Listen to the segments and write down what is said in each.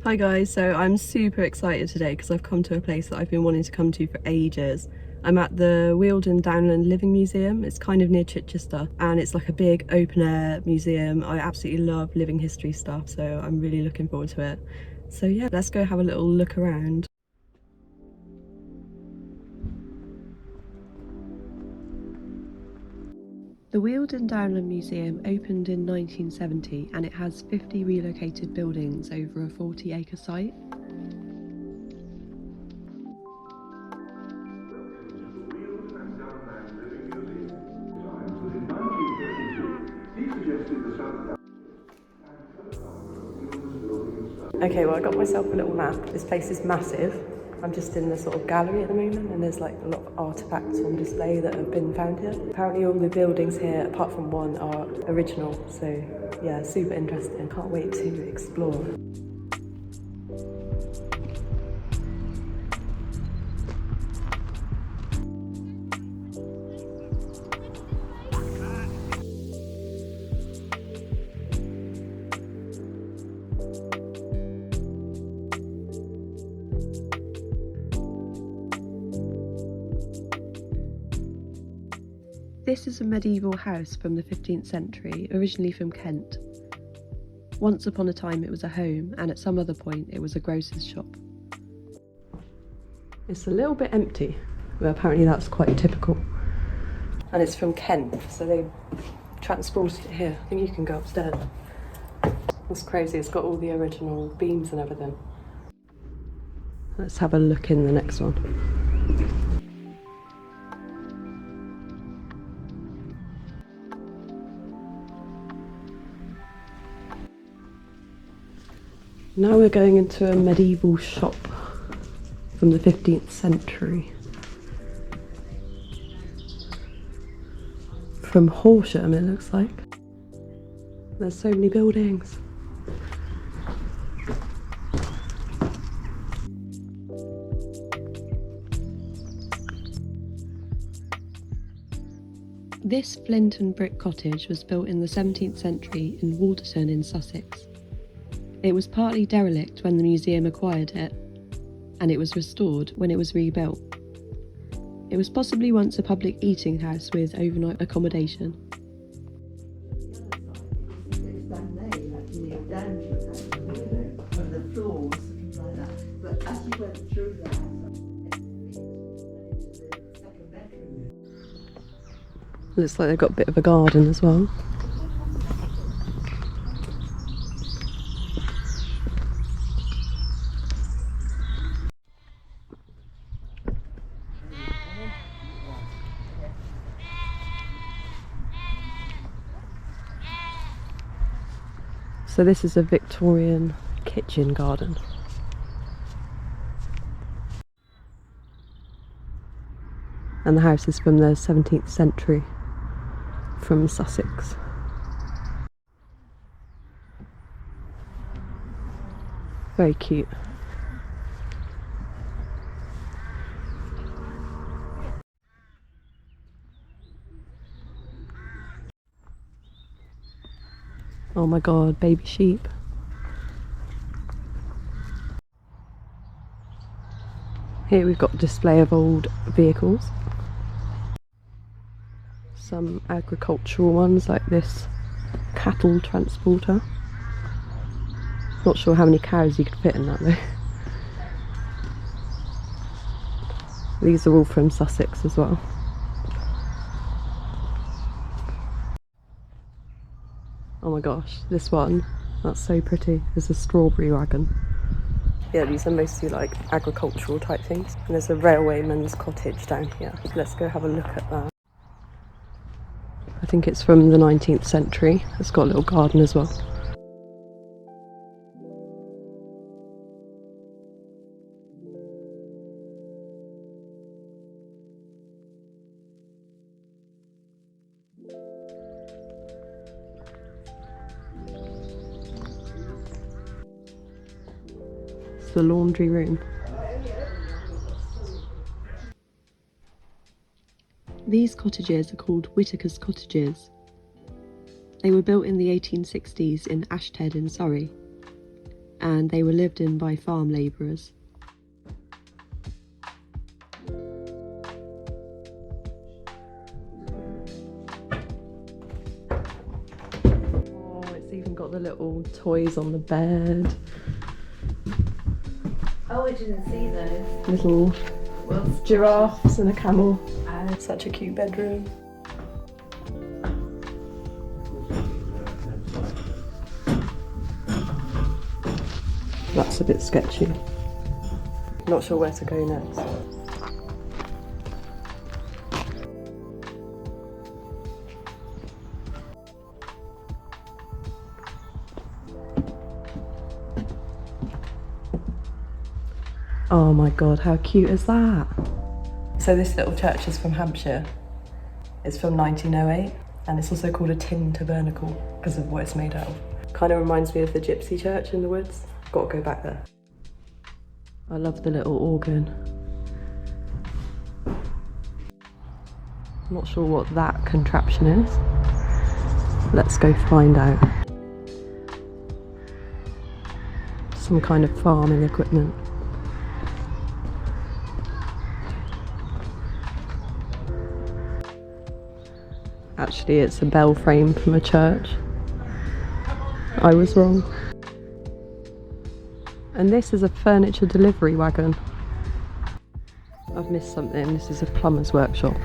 Hi guys, so I'm super excited today because I've come to a place that I've been wanting to come to for ages. I'm at the Wealden Downland Living Museum. It's kind of near Chichester and it's like a big open air museum. I absolutely love living history stuff, so I'm really looking forward to it. So yeah, let's go have a little look around. The Wealden Downland Museum opened in 1970 and it has 50 relocated buildings over a 40-acre site. Okay, well I got myself a little map. This place is massive. I'm just in the sort of gallery at the moment and there's like a lot of artefacts on display that have been found here. Apparently all the buildings here, apart from one, are original. So yeah, super interesting. Can't wait to explore. This is a medieval house from the 15th century, originally from Kent. Once upon a time it was a home, and at some other point it was a grocer's shop. It's a little bit empty, but apparently that's quite typical. And it's from Kent, so they transported it here. I think you can go upstairs. That's crazy, it's got all the original beams and everything. Let's have a look in the next one. Now we're going into a medieval shop from the 15th century. From Horsham, it looks like. There's so many buildings. This flint and brick cottage was built in the 17th century in Walderton in Sussex. It was partly derelict when the museum acquired it, and it was restored when it was rebuilt. It was possibly once a public eating house with overnight accommodation. Looks like they've got a bit of a garden as well. So this is a Victorian kitchen garden. And the house is from the 17th century, from Sussex. Very cute. Oh my god, baby sheep. Here we've got a display of old vehicles. Some agricultural ones like this cattle transporter. Not sure how many cows you could fit in that though. These are all from Sussex as well. Oh my gosh, this one, that's so pretty. There's a strawberry wagon. Yeah, these are mostly like agricultural type things. And there's a railwayman's cottage down here. Let's go have a look at that. I think it's from the 19th century. It's got a little garden as well. The laundry room. These cottages are called Whitaker's Cottages. They were built in the 1860s in Ashted in Surrey. and they were lived in by farm labourers. Oh, it's even got the little toys on the bed. Oh, I didn't see those. Little giraffes and a camel. Such a cute bedroom. That's a bit sketchy. Not sure where to go next. Oh my god, how cute is that? So this little church is from Hampshire. It's from 1908, and it's also called a tin tabernacle because of what it's made out of. Kind of reminds me of the gypsy church in the woods. Got to go back there. I love the little organ. I'm not sure what that contraption is. Let's go find out. Some kind of farming equipment. Actually, it's a bell frame from a church. I was wrong. And this is a furniture delivery wagon. I've missed something. This is a plumber's workshop.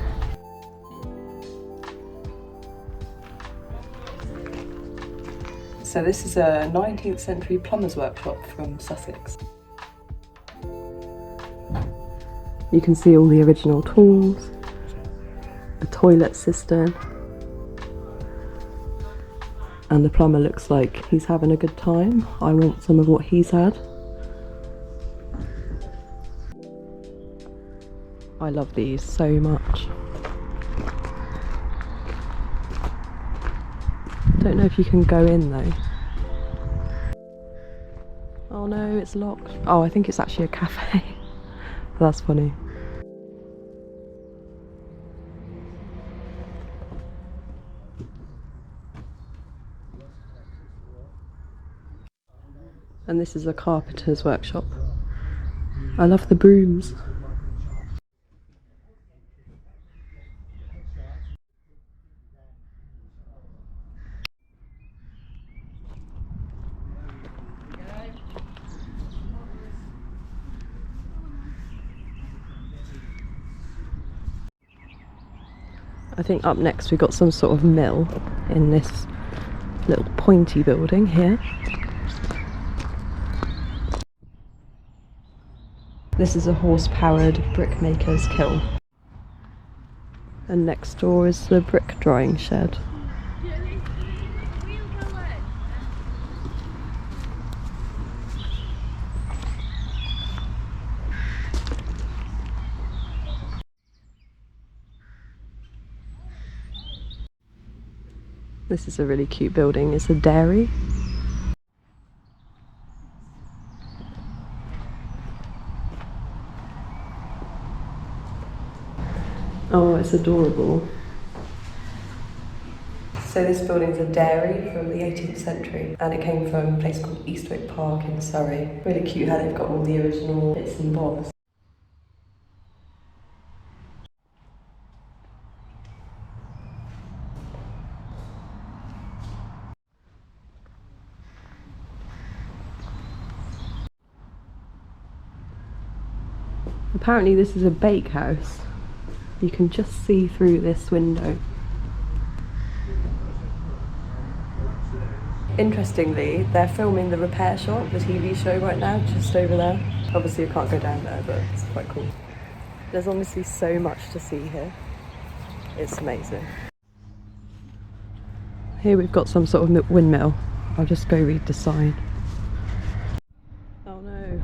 So this is a 19th century plumber's workshop from Sussex. You can see all the original tools, a toilet cistern, and the plumber looks like he's having a good time. I want some of what he's had. I love these so much. Don't know if you can go in though. Oh no, it's locked. Oh, I think it's actually a cafe. That's funny. And this is a carpenter's workshop. I love the brooms. I think up next we got some sort of mill in this little pointy building here. This is a horse-powered brickmaker's kiln. And next door is the brick drying shed. This is a really cute building. It's a dairy. Oh, it's adorable. So this building's a dairy from the 18th century, and it came from a place called Eastwick Park in Surrey. Really cute how they've got all the original bits and bobs. Apparently this is a bakehouse. You can just see through this window. Interestingly, they're filming the Repair Shop, the TV show right now, just over there. Obviously you can't go down there, but it's quite cool. There's honestly so much to see here. It's amazing. Here we've got some sort of windmill. I'll just go read the sign. Oh no.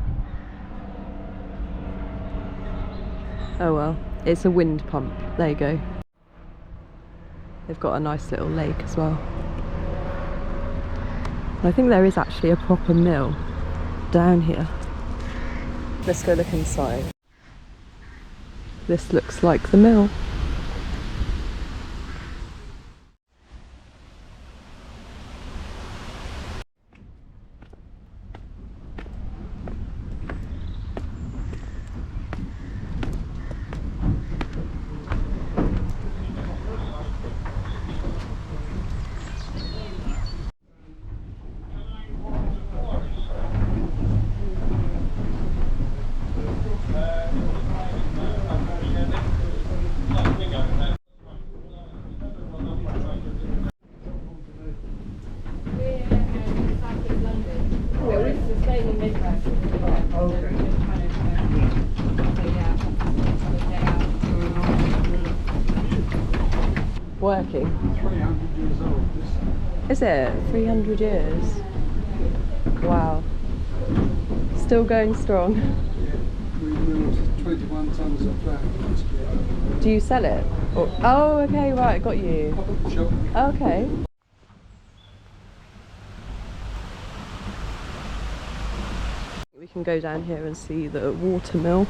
Oh well, it's a wind pump. There you go. They've got a nice little lake as well. I think there is actually a proper mill down here. Let's go look inside. This looks like the mill. Working. 300 years old. Is it? 300 years? Wow. Still going strong. Yeah, we milled 21 tonnes of flour last year. Do you sell it? Or, oh, okay, right, got you. Shop. Okay. We can go down here and see the water mill.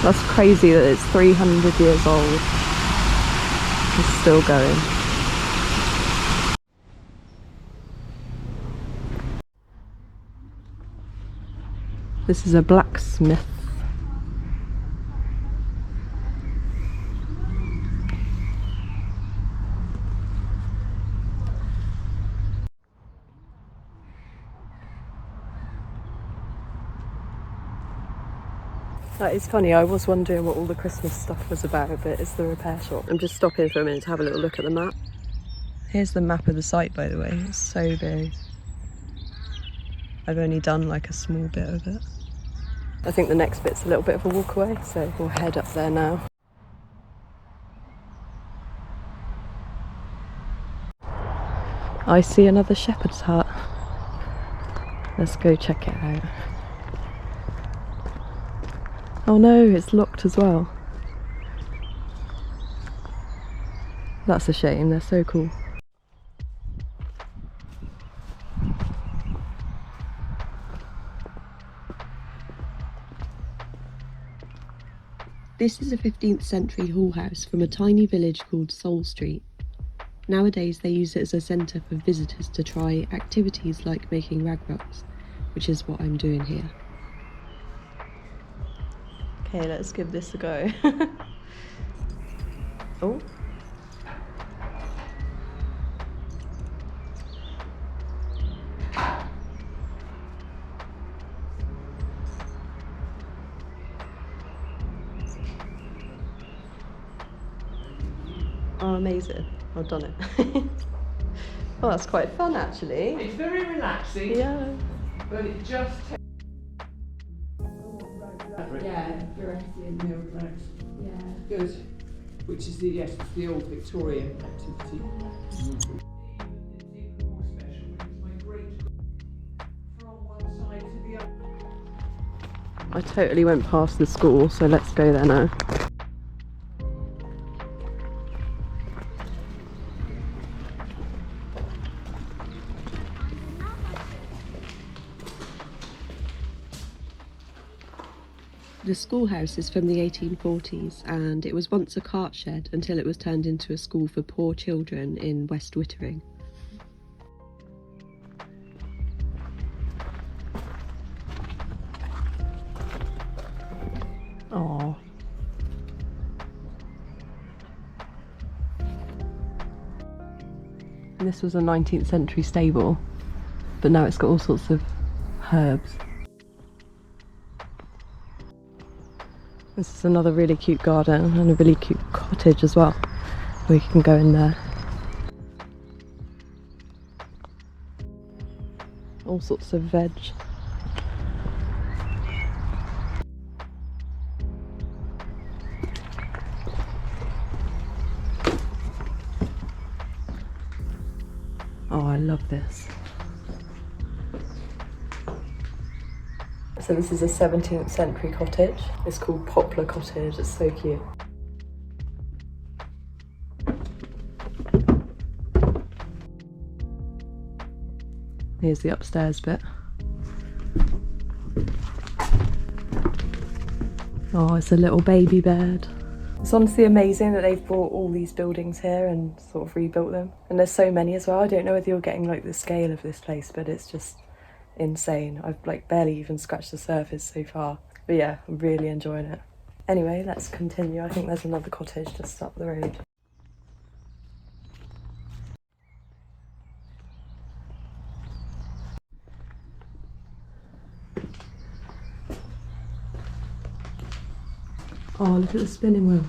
That's crazy that it's 300 years old. It's still going. This is a blacksmith. That is funny, I was wondering what all the Christmas stuff was about, but it's the repair shop. I'm just stopping for a minute to have a little look at the map. Here's the map of the site, by the way. It's so big. I've only done like a small bit of it. I think the next bit's a little bit of a walk away, so we'll head up there now. I see another shepherd's hut. Let's go check it out. Oh no, it's locked as well. That's a shame, they're so cool. This is a 15th century hall house from a tiny village called Soul Street. Nowadays they use it as a centre for visitors to try activities like making ragbocks, which is what I'm doing here. Okay, let's give this a go. Oh. Oh, amazing. I've done it. Well, that's quite fun actually. It's very relaxing. Yeah. But it just Yeah, Florentian. relax. Yeah. Good. Which is it's the old Victorian activity. I totally went past the school, so let's go there now. The schoolhouse is from the 1840s and it was once a cart shed until it was turned into a school for poor children in West Whittering. Aww. This was a 19th century stable, but now it's got all sorts of herbs. This is another really cute garden and a really cute cottage as well. We can go in there. All sorts of veg. Oh, I love this. So this is a 17th century cottage. It's called Poplar Cottage. It's so cute. Here's the upstairs bit. Oh, it's a little baby bed. It's honestly amazing that they've brought all these buildings here and sort of rebuilt them. And there's so many as well. I don't know whether you're getting like the scale of this place, but it's just insane. I've like barely even scratched the surface so far. But yeah, I'm really enjoying it. Anyway, let's continue. I think there's another cottage just up the road. Oh, look at the spinning wheel.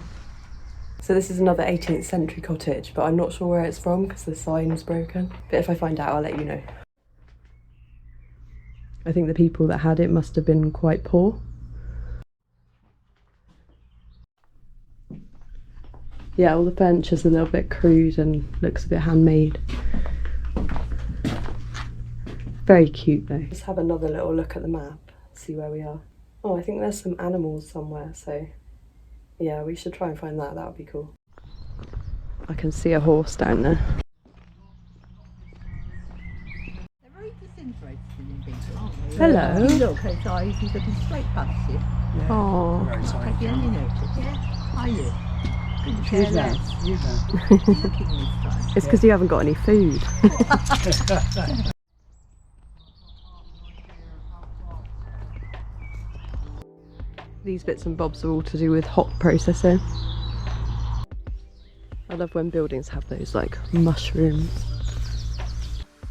So this is another 18th century cottage, but I'm not sure where it's from because the sign was broken. But if I find out, I'll let you know. I think the people that had it must have been quite poor. Yeah, all the furniture's a little bit crude and looks a bit handmade. Very cute though. Let's have another little look at the map, see where we are. Oh, I think there's some animals somewhere, so yeah, we should try and find that. That would be cool. I can see a horse down there. They're very disinterested in people, aren't they? Hello. You look, his eyes, he's looking straight past you. Oh, Very tight. Have you any notice? Yeah. Are you? Couldn't care You less. know, you know. Looking this time. it's because you haven't got any food. These bits and bobs are all to do with hop processing. I love when buildings have those like mushrooms.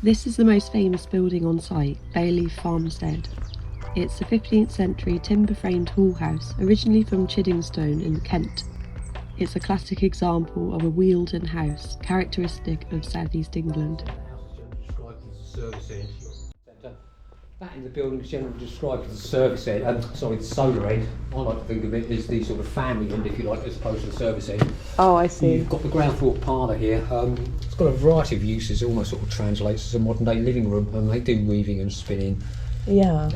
This is the most famous building on site, Bailey Farmstead. It's a 15th century timber framed hall house, originally from Chiddingstone in Kent. It's a classic example of a wheeled-in house, characteristic of southeast England. That in the building is generally described as the service end, the solar end. I like to think of it as the sort of family end, if you like, as opposed to the service end. Oh, I see. You've got the ground floor parlour here. It's got a variety of uses, almost sort of translates as a modern day living room, and they do weaving and spinning. Yeah.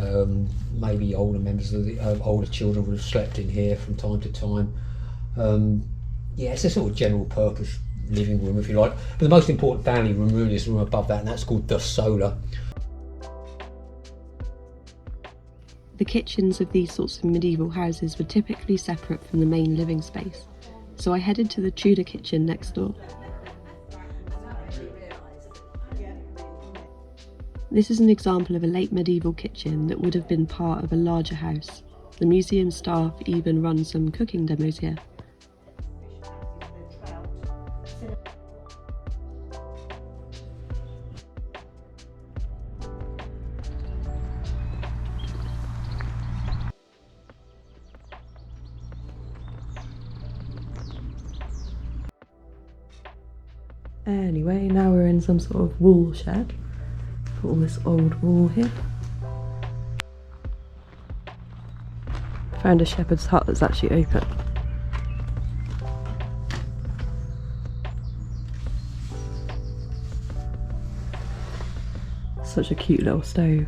Maybe older members of the older children would have slept in here from time to time. Yeah, it's a sort of general purpose living room, if you like. But the most important family room really is the room above that, and that's called the solar. The kitchens of these sorts of medieval houses were typically separate from the main living space, so I headed to the Tudor kitchen next door. This is an example of a late medieval kitchen that would have been part of a larger house. The museum staff even run some cooking demos here. Anyway, now we're in some sort of wool shed. Got all this old wool here. Found a shepherd's hut that's actually open. Such a cute little stove.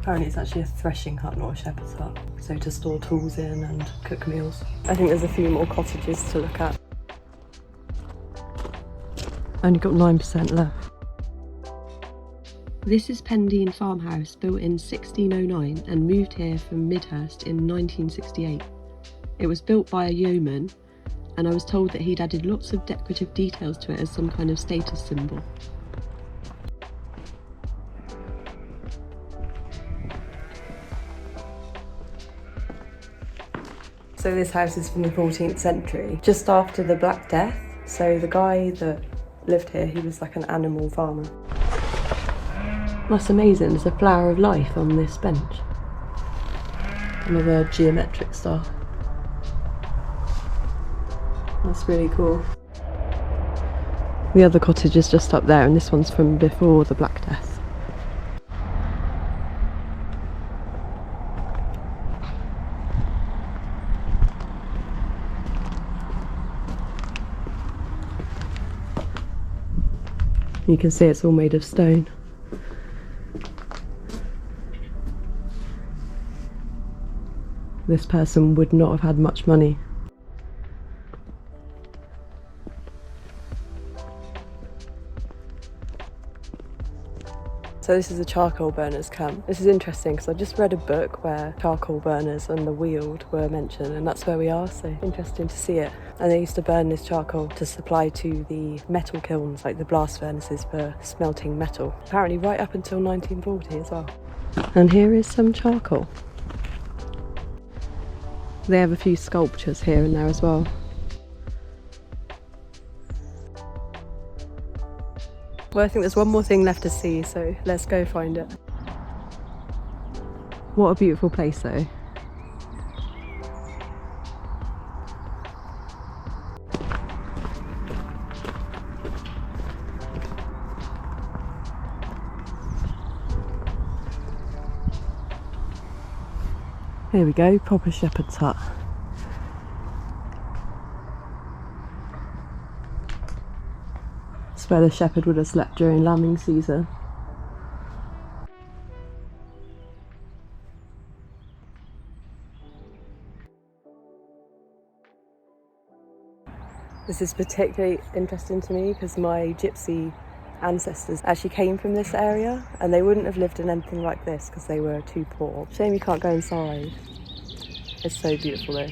Apparently it's actually a threshing hut, not a shepherd's hut. So to store tools in and cook meals. I think there's a few more cottages to look at. Only got 9% left. This is Pendine Farmhouse, built in 1609 and moved here from Midhurst in 1968. It was built by a yeoman, and I was told that he'd added lots of decorative details to it as some kind of status symbol. So this house is from the 14th century, just after the Black Death. So the guy that lived here, he was like an animal farmer. That's amazing, there's a flower of life on this bench. Another geometric star. That's really cool. The other cottage is just up there, and this one's from before the Black Death. You can see it's all made of stone. This person would not have had much money. So this is a charcoal burners camp. This is interesting because I just read a book where charcoal burners and the Weald were mentioned, and that's where we are, so interesting to see it. And they used to burn this charcoal to supply to the metal kilns, like the blast furnaces for smelting metal. Apparently right up until 1940 as well. And here is some charcoal. They have a few sculptures here and there as well. Well, I think there's one more thing left to see, so let's go find it. What a beautiful place though. Here we go, proper shepherd's hut. It's where the shepherd would have slept during lambing season. This is particularly interesting to me because my gypsy ancestors actually came from this area and they wouldn't have lived in anything like this because they were too poor. Shame you can't go inside. It's so beautiful though.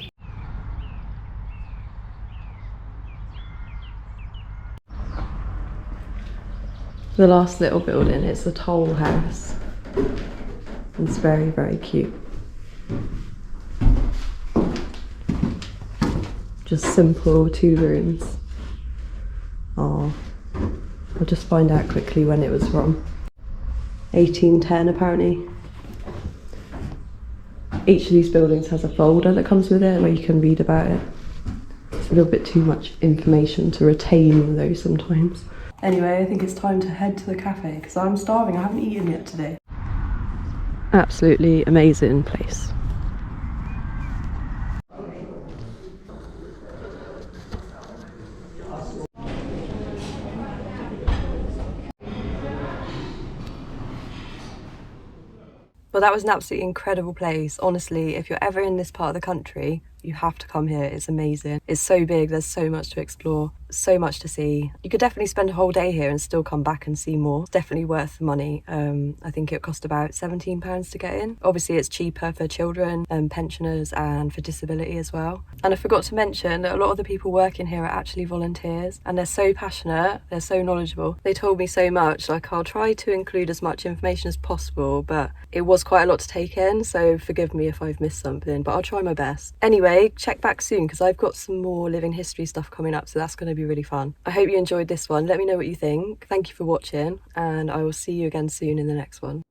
The last little building is the toll house. It's very, very cute. Just simple 2 rooms. Oh, I'll just find out quickly when it was from. 1810 apparently. Each of these buildings has a folder that comes with it where you can read about it. It's a little bit too much information to retain though sometimes. Anyway, I think it's time to head to the cafe because I'm starving. I haven't eaten yet today. Absolutely amazing place. Well, that was an absolutely incredible place. Honestly, if you're ever in this part of the country, you have to come here. It's amazing. It's so big, there's so much to explore, so much to see. You could definitely spend a whole day here and still come back and see more. It's definitely worth the money. I think it cost about £17 to get in. Obviously it's cheaper for children and pensioners and for disability as well. And I forgot to mention that a lot of the people working here are actually volunteers and they're so passionate, they're so knowledgeable. They told me so much, like I'll try to include as much information as possible, but it was quite a lot to take in, so forgive me if I've missed something, but I'll try my best. Anyway, check back soon because I've got some more living history stuff coming up, so that's going to be really fun. I hope you enjoyed this one. Let me know what you think. Thank you for watching and I will see you again soon in the next one.